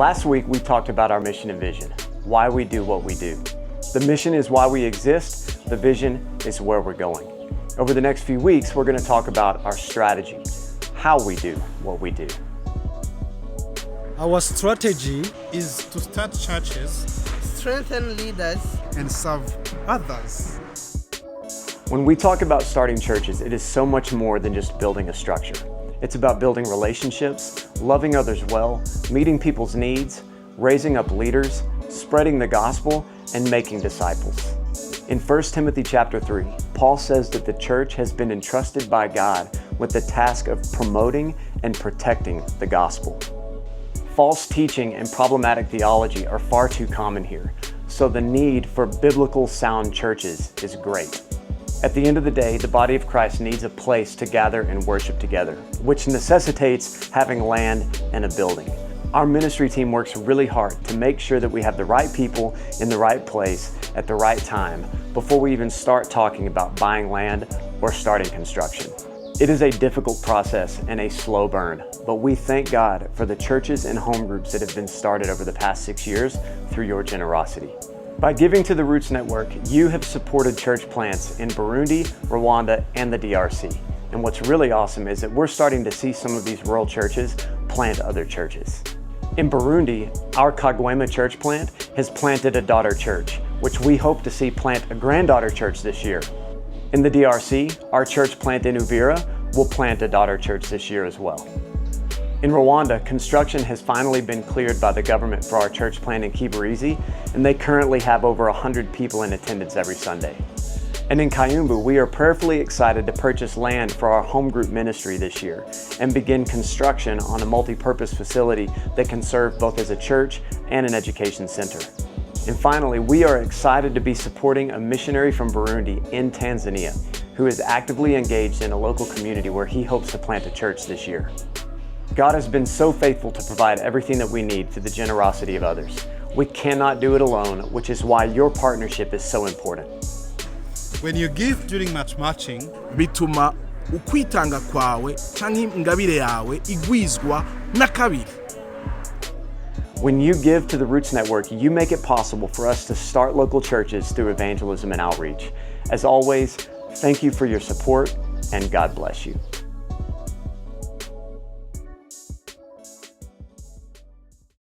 Last week, we talked about our mission and vision, why we do what we do. The mission is why we exist, the vision is where we're going. Over the next few weeks, we're going to talk about our strategy, how we do what we do. Our strategy is to start churches, strengthen leaders, and serve others. When we talk about starting churches, it is so much more than just building a structure. It's about building relationships, loving others well, meeting people's needs, raising up leaders, spreading the gospel, and making disciples. In 1 Timothy chapter 3, Paul says that the church has been entrusted by God with the task of promoting and protecting the gospel. False teaching and problematic theology are far too common here, so the need for biblical sound churches is great. At the end of the day, the body of Christ needs a place to gather and worship together, which necessitates having land and a building. Our ministry team works really hard to make sure that we have the right people in the right place at the right time before we even start talking about buying land or starting construction. It is a difficult process and a slow burn, but we thank God for the churches and home groups that have been started over the past 6 years through your generosity. By giving to the Roots Network, you have supported church plants in Burundi, Rwanda, and the DRC. And what's really awesome is that we're starting to see some of these rural churches plant other churches. In Burundi, our Kagwema church plant has planted a daughter church, which we hope to see plant a granddaughter church this year. In the DRC, our church plant in Uvira will plant a daughter church this year as well. In Rwanda, construction has finally been cleared by the government for our church plant in Kibirizi, and they currently have over 100 people in attendance every Sunday. And in Kayumbu, we are prayerfully excited to purchase land for our home group ministry this year and begin construction on a multi-purpose facility that can serve both as a church and an education center. And finally, we are excited to be supporting a missionary from Burundi in Tanzania who is actively engaged in a local community where he hopes to plant a church this year. God has been so faithful to provide everything that we need through the generosity of others. We cannot do it alone, which is why your partnership is so important. When you give during match matching, bituma ukwitanga kwawe canke ingabire yawe igwizwa na kabiri. When you give to the Roots Network, you make it possible for us to start local churches through evangelism and outreach. As always, thank you for your support, and God bless you.